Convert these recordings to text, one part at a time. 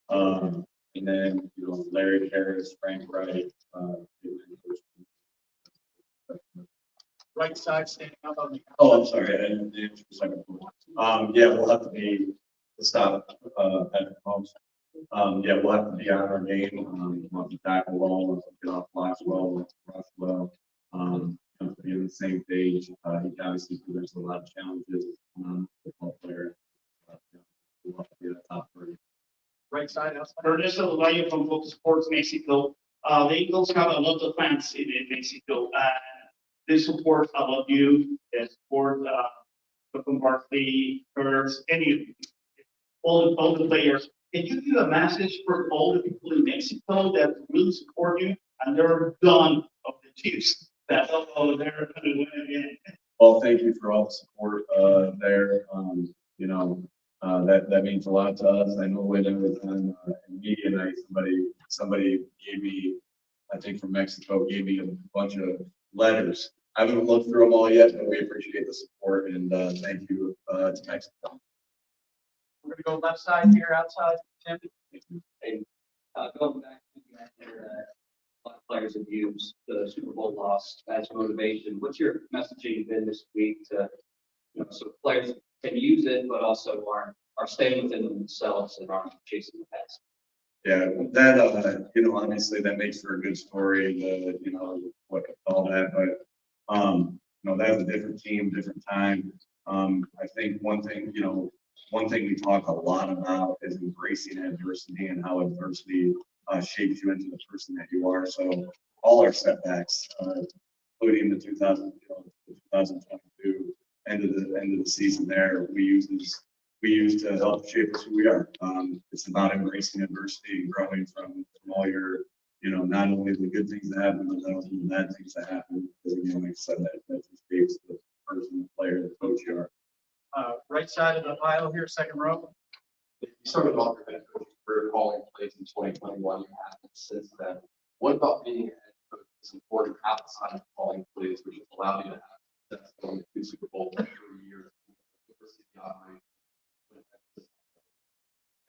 And then, Larry Harris, Frank Wright, Right side standing up on the. oh, I'm sorry, I didn't answer the second one. Yeah, we'll have to be, stop, Patrick Holmes. Yeah, we'll have to be on our game, we'll have to tackle well, we'll have to get off blocks well, we'll have to rush well. Have to be on the same page. He obviously presents a lot of challenges, football player. We'll have to be the top three. Right side outside. Ernesto Valle from Fox Sports Mexico. The Eagles have a lot of fans in Mexico. They support a lot you. They support Tom Barkley, Hurts, all the players. Can you give a message for all the people in Mexico that will support you and they're done of the Chiefs? That they're going to win again. Well, thank you for all the support there. That means a lot to us. I know when I was on media night, somebody gave me, I think from Mexico, gave me a bunch of letters. I haven't looked through them all yet, but we appreciate the support and thank you to Mexico. We're going to go left side here outside. Tim. Hey, going back to a lot of players have used the Super Bowl loss as motivation. What's your messaging been this week to, so players can use it, but also are staying within themselves and aren't chasing the past? Yeah, that obviously that makes for a good story. What all that, but that was a different team, different time. I think one thing we talk a lot about is embracing adversity and how adversity shapes you into the person that you are. So all our setbacks, including the 2022 end of the season there, we use to help shape us who we are. It's about embracing adversity and growing from all your, not only the good things that happen, but also the bad things that happen. Because again, like I said, that just shapes the person, the player, the coach you are. Right side of the aisle here, second row. You started off your head coach career calling plays in 2021. You haven't since then. What about being a head coach is important outside of calling plays, which has allowed you to have success going to Super Bowl for 3 years?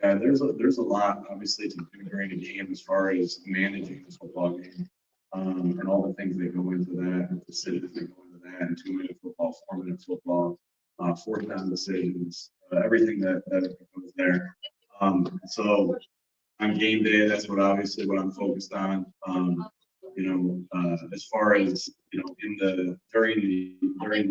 Yeah, there's a lot obviously to do during a game as far as managing this football game, and all the things that go into that, and decisions that go into that, and 2-minute football, 4-minute football, 4th-down decisions, everything that goes there. So on game day, that's what I'm focused on. As far as during the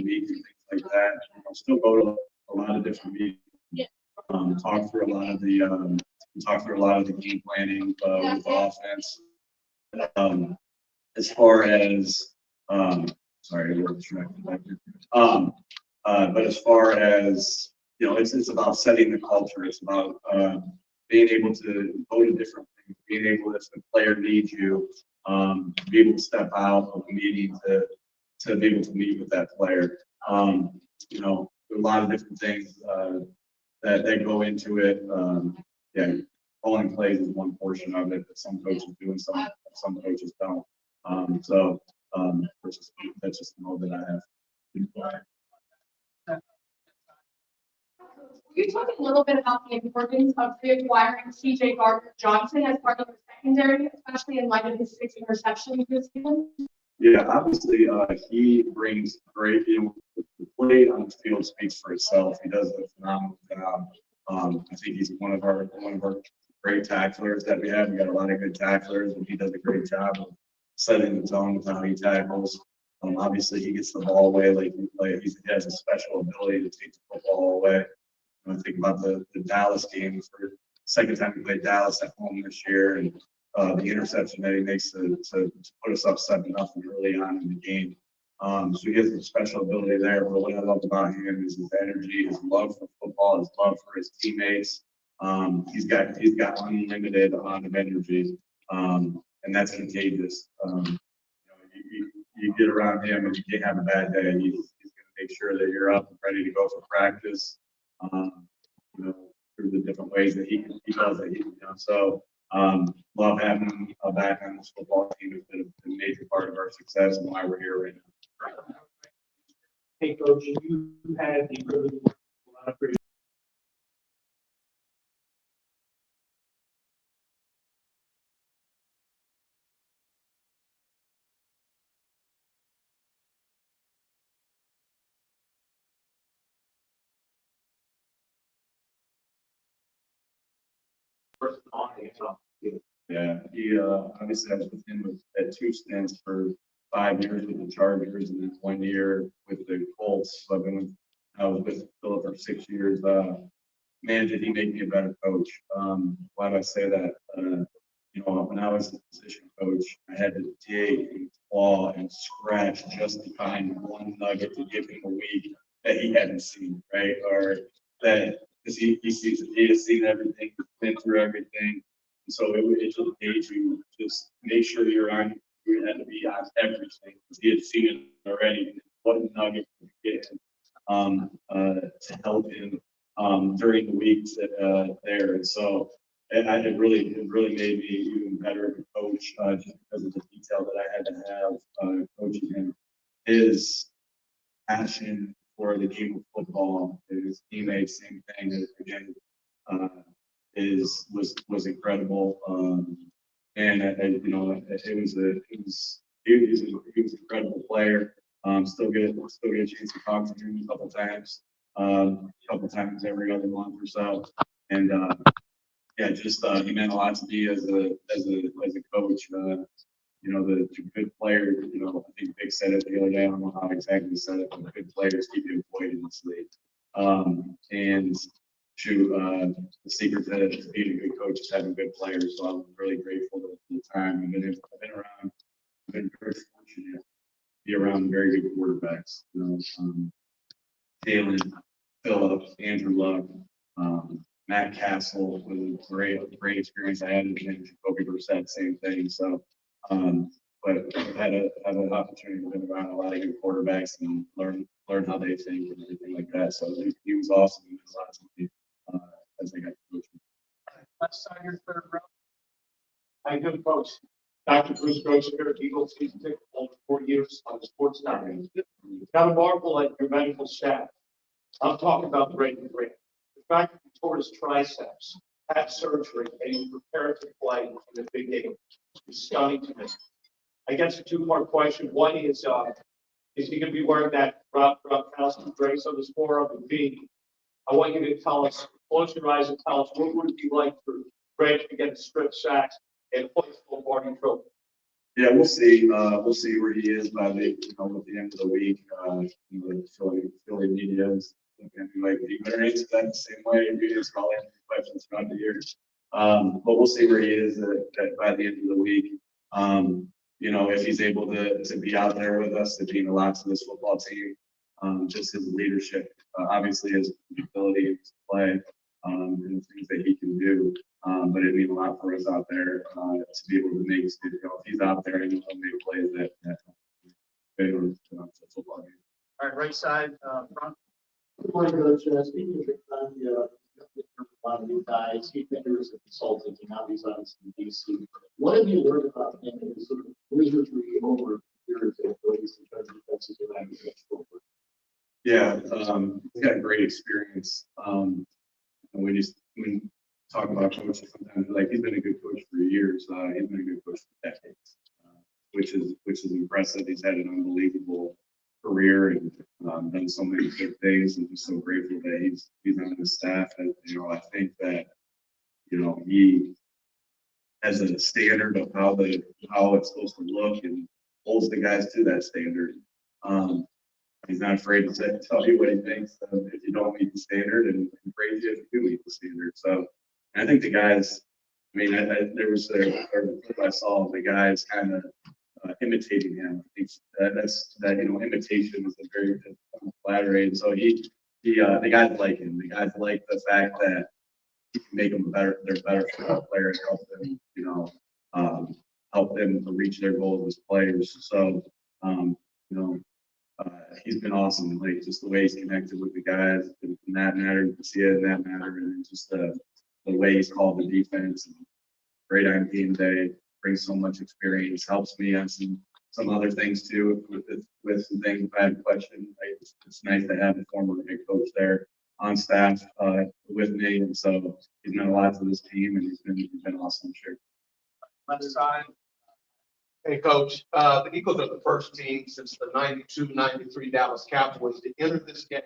week and things like that, I'll still go to a lot of different meetings. Talk through a lot of the game planning with the offense. As far as sorry, a little distracted back here. But as far as it's about setting the culture. It's about being able to go to different things, being able, if the player needs you, be able to step out of a meeting to be able to meet with that player. A lot of different things that go into it. Calling plays is one portion of it, but some coaches do and some coaches don't. That's just the mode that I have. You talked a little bit about the importance of reacquiring C.J. Gardner-Johnson as part of the secondary, especially in light of his 6 interceptions this season. Yeah, obviously, he brings great. The play on the field speaks for itself. He does a phenomenal job. I think he's one of our great tacklers that we have. We got a lot of good tacklers, and he does a great job of setting the tone with how he tackles. Obviously, he gets the ball away he has a special ability to take the football away. I think about the Dallas game for second time we played Dallas at home this year, and the interception that he makes to put us up 7-0 early on in the game. So he has a special ability there. But what I love about him is his energy, his love for football, his love for his teammates. He's got unlimited amount of energy, and that's contagious. You get around him and you can't have a bad day. He's going to make sure that you're up and ready to go for practice. Through the different ways that he does it. So love having him back on this football team. Has been a major part of our success and why we're here right now. Hey, Coach, you had the privilege of a lot of person on it, so. Yeah, he, obviously I was with him at two stints for 5 years with the Chargers and then 1 year with the Colts. So I was with Philip for 6 years. Man, did he make me a better coach. Why do I say that? When I was the position coach, I had to dig and claw and scratch just to find one nugget to give him a week that he hadn't seen, right? Or that, because he has seen everything, been through everything. And so it just made you just make sure you had to be on everything, because he had seen it already. What nugget to get him, to help him during the weeks there. And so it really made me even better of a coach, just because of the detail that I had to have coaching him. His passion for the game of football, his teammates, same thing. Again, was incredible. And he was an incredible player. Still get a chance to talk to him a couple times every other month or so. And yeah, just he meant a lot to me as a coach. The good players, I think Vic said it the other day. I don't know how exactly he said it, but good players keep you employed in this league. And the secret to being a good coach is having good players. So I'm really grateful for the time. I've been very fortunate to be around very good quarterbacks. Jalen, Phillip, Andrew Luck, Matt Castle was a great experience I had, and Jacoby Brissett, same thing. So, but I've had an opportunity to be around a lot of good quarterbacks and learn how they think and everything like that. So he was awesome. He was awesome as I got to coach him. Left side, your third row. How you doing, folks? Dr. Bruce Gross here at Eagle season ticket holder 4 years on the sports network. Got a marvel at your medical staff. I'm talking about Brady Grant. The fact that he tore his triceps, had surgery, and he prepared to play in the big game is stunning to me. I guess a two-part question. One is he going to be wearing that Rob Gronkowski brace on his forearm? And B, I want you to tell us, close your eyes and tell us what would it be like for Brady to get a strip sack and hoist the Lombardi Trophy? Yeah, we'll see. We'll see where he is by the at the end of the week. The Philly media is like he better answer that the same way. Media's calling questions throughout the years. But we'll see where he is by the end of the week. If he's able to be out there with us, to mean a lot to this football team. Just his leadership, obviously his ability to play, and the things that he can do. But it'd mean a lot for us out there to be able to make. If he's out there and he'll make plays that favor the football game. All right, right side, front. Good morning, Coach. Speaking of a lot of new guys, Steve Bender is a consultant, and now he's on in DC. What have you learned about him and his sort of wizardry over years of ways in terms of defensive and Yeah, he's got a great experience. When you talk about coaching, sometimes like he's been a good coach for years. He's been a good coach for decades, which is impressive. He's had an unbelievable career and done so many good things, and just so grateful that he's on the staff. And I think that he has a standard of how it's supposed to look and holds the guys to that standard. He's not afraid to tell you what he thinks if you don't meet the standard, and praise you if you do meet the standard. So I think the guys, there was a clip I saw of the guys kind of imitating him. I think imitation is a very flattering. And so the guys like him. The guys like the fact that he can make them better football players, help them to reach their goals as players. So he's been awesome. Like just the way he's connected with the guys in that matter, you can see it in that matter, and just the way he's called the defense. And great on game day, brings so much experience, helps me on some other things too with some things if I have a question. It's nice to have a former head coach there on staff with me, and so he's meant a lot to this team, and he's been awesome. Sure. Left side. Hey, Coach, the Eagles are the first team since the 92-93 Dallas Cowboys to enter this game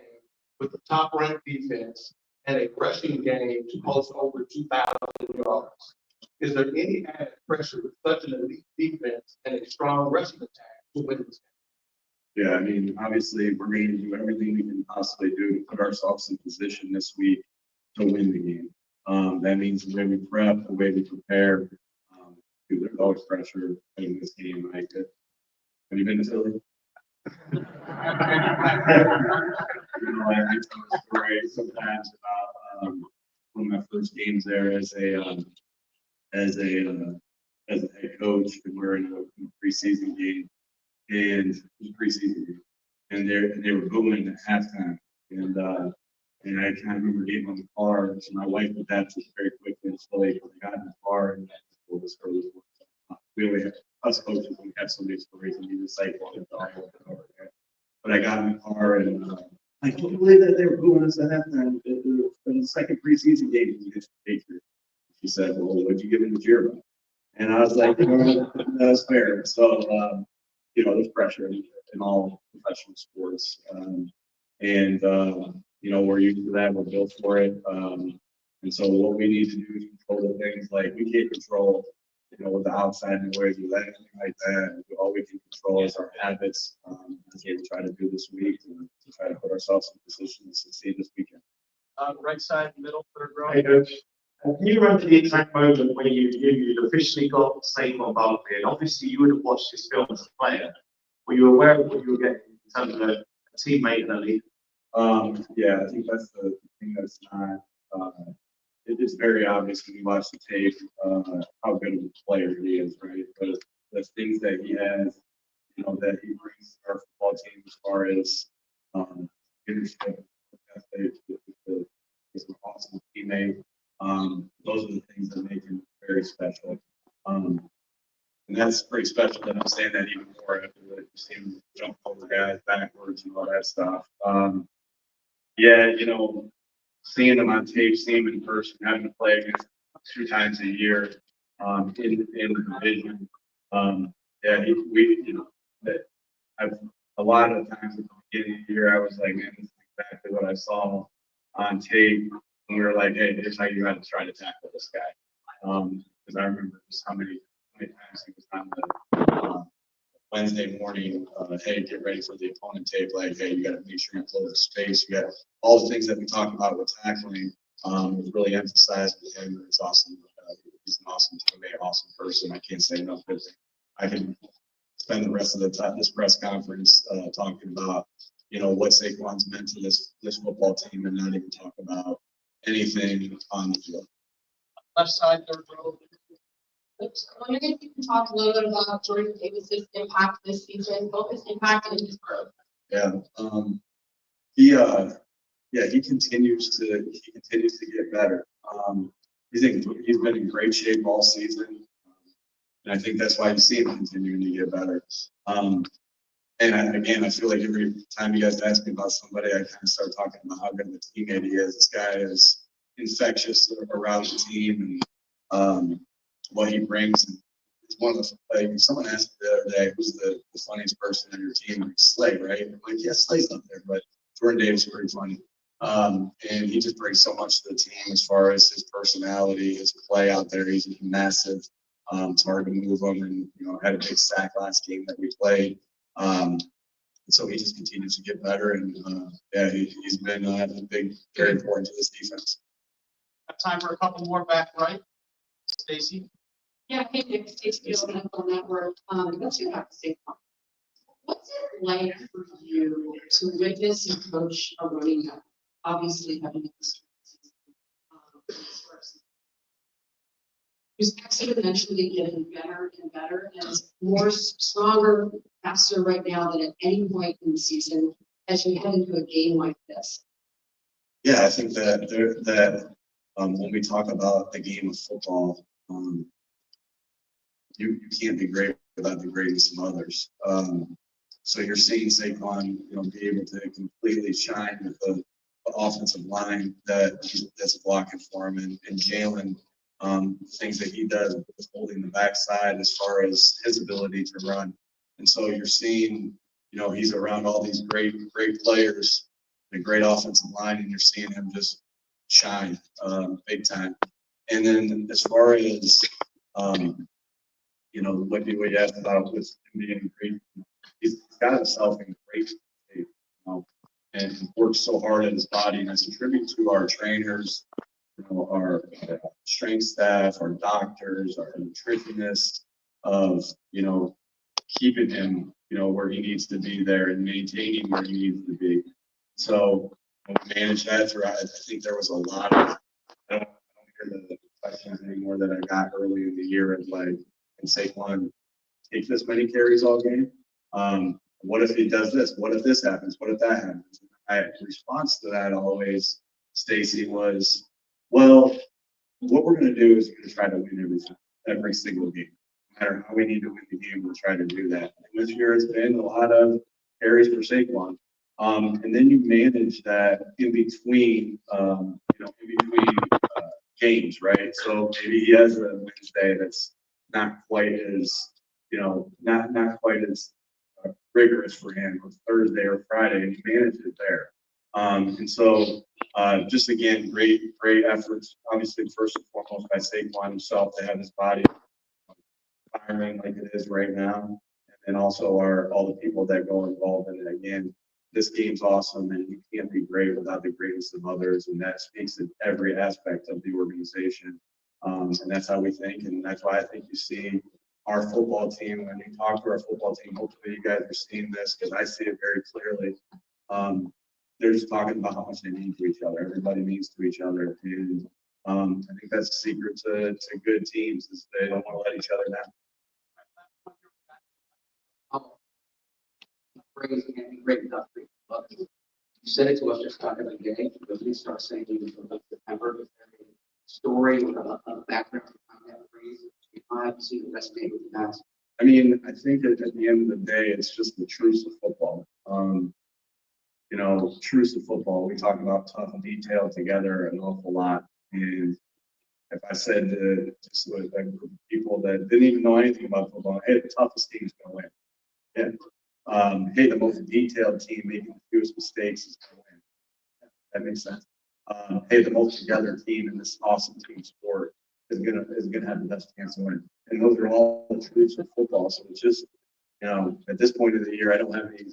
with the top-ranked defense and a rushing game to post over 2,000 yards yards. Is there any added pressure with such an elite defense and a strong rushing attack to win this game? Yeah, I mean, obviously, we're going to do everything we can possibly do to put ourselves in position this week to win the game. That means the way we prep, the way we prepare. Dude, there's always pressure in this game. Have you been to Philly? You know, I tell a story sometimes about one of my first games there as a head coach, and we're in a preseason game, and preseason game, and they were booing at halftime, and I kind of remember getting on the car. So my wife and dad was very quickly and slowly. I got in the car and told this girl was we only have us coaches. We have so many stories and we just like wanted to over there. But I got in the car and I can't believe that they were booing us at halftime. In the second preseason game against the Patriots. She said, "Well, what'd you give him the cheer about?" And I was like, "That's fair." So you know, there's pressure in all professional sports, and you know, we're used to that. We're built for it. And so what we need to do is control the things like we can't control, you know, with the outside noise or anything like that. All we can control is our habits. That's what we try to do this week to try to put ourselves in position to succeed this weekend. Right side, middle, third row. Hey, Coach. Can you remember the exact moment when you officially got Saquon Barkley? And obviously, you would have watched this film as a player. Were you aware of what you were getting in terms of a teammate in the league? Yeah, I think that's the thing that's not. It's very obvious when you watch the tape how good of a player he is, right? But the things that he has, you know, that he brings to our football team as far as leadership, he's an awesome teammate. Those are the things that make him very special. And that's pretty special that I'm saying that even more after you see him jump over guys backwards and all that stuff. Yeah, you know, seeing him on tape, seeing him in person, having to play against 2 times a year in the division. Yeah, we, you know, that a lot of the times at the beginning of the year, I was like, man, this is exactly what I saw on tape. And we were like, hey, here's how you got to try to tackle this guy. Because I remember just how many times he was on the Wednesday morning, hey, get ready for the opponent tape. Like, hey, you got to make sure you close the space. You got all the things that we talk about with tackling. Was really emphasized with him. It's awesome. He's an awesome teammate, awesome person. I can't say enough good things. I can spend the rest of the time this press conference talking about, you know, what Saquon's meant to this football team, and not even talk about anything on the field. Left side, third row. I'm wondering if you can talk a little bit about Jordan Davis's impact this season, both his impact and his growth. Yeah, he continues to get better. He's been in great shape all season, and I think that's why you see him continuing to get better. And again, I feel like every time you guys ask me about somebody, I kind of start talking about how good of a teammate he is. This guy is infectious around the team, and what he brings. And it's one of the, like, someone asked me the other day, who's the funniest person on your team? Like, Slay, right? I'm like, yeah, Slay's up there, but Jordan Davis is pretty funny. And he just brings so much to the team as far as his personality, his play out there. He's massive. It's hard to move him, and you know, had a big sack last game that we played. And so he just continues to get better, and yeah, he's been very important to this defense. Got time for a couple more back right. Stacy. Yeah, hey, Nick, Stacy on the network. Let's get back to Saquon. What's it like for you to witness and coach a running back? Obviously, having who's exponentially getting better and better, and is more stronger, faster right now than at any point in the season as you head into a game like this. Yeah, I think that when we talk about the game of football, you can't be great without the greatest of others. So you're seeing Saquon, you know, be able to completely shine with the offensive line that's blocking for him, and Jalen, things that he does with holding the backside as far as his ability to run. And so you're seeing, you know, he's around all these great players, a great offensive line, and you're seeing him just shine big time. And then as far as, you know, what you asked about with him being great, he's got himself in great shape, you know, and works so hard in his body. And it's a tribute to our trainers, you know, our strength staff, our doctors, our nutritionists, of, you know, keeping him, you know, where he needs to be there and maintaining where he needs to be. So when we managed that throughout, I think there was a lot of, I don't hear the questions anymore that I got early in the year of like, can Saquon take this many carries all game? What if he does this? What if this happens? What if that happens? My response to that always, Stacy, was, well, what we're going to do is we're going to try to win every single game. No matter how we need to win the game, we'll try to do that. And this year has been a lot of carries for Saquon. And then you manage that in between, you know, in between games, right? So maybe he has a Wednesday that's not quite as, you know, not quite as rigorous for him, or Thursday or Friday, and he managed it there. And so, just again, great efforts. Obviously, first and foremost by Saquon himself to have his body firing like it is right now, and then also all the people that go involved in it. Again, this game's awesome, and you can't be great without the greatest of others, and that speaks to every aspect of the organization. And that's how we think, and that's why I think you see our football team, when you talk to our football team, hopefully you guys are seeing this, because I see it very clearly. They're just talking about how much they mean to each other. Everybody means to each other. And I think that's the secret to good teams, is they don't want to let each other down. Praise and great enough. But you said it to us just talking about the game, but we start saying even from September, story with a background behind that phrase. I haven't seen the best game of the past. I mean, I think at the end of the day, it's just the truth of football. You know, truth of football. We talk about tough and detail together an awful lot. And if I said to just a group of people that didn't even know anything about football, hey, the toughest team is going to win. Yeah. Hey, the most detailed team making the fewest mistakes is going to win. That makes sense. Hey, the most together team in this awesome team sport is gonna have the best chance to win. And those are all the truths of football. So it's just, you know, at this point of the year, I don't have any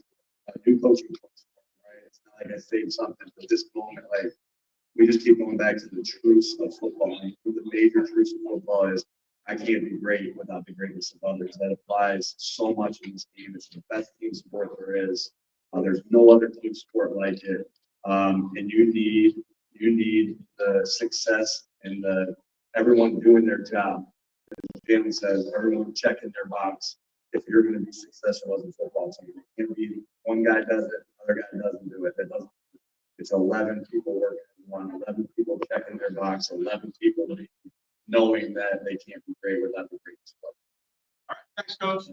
new coaching points, right? It's not like I saved something for this moment. Like, we just keep going back to the truths of football. And the major truths of football is, I can't be great without the greatness of others. That applies so much in this game. It's the best team sport there is. There's no other team sport like it. And you need the success and everyone doing their job. As Jamie says, everyone checking their box if you're going to be successful as a football team. It can't be one guy does it, another guy doesn't do it. It's 11 people working on 11 people checking their box, 11 people knowing that they can't be great without the greatest. All right, thanks, coach.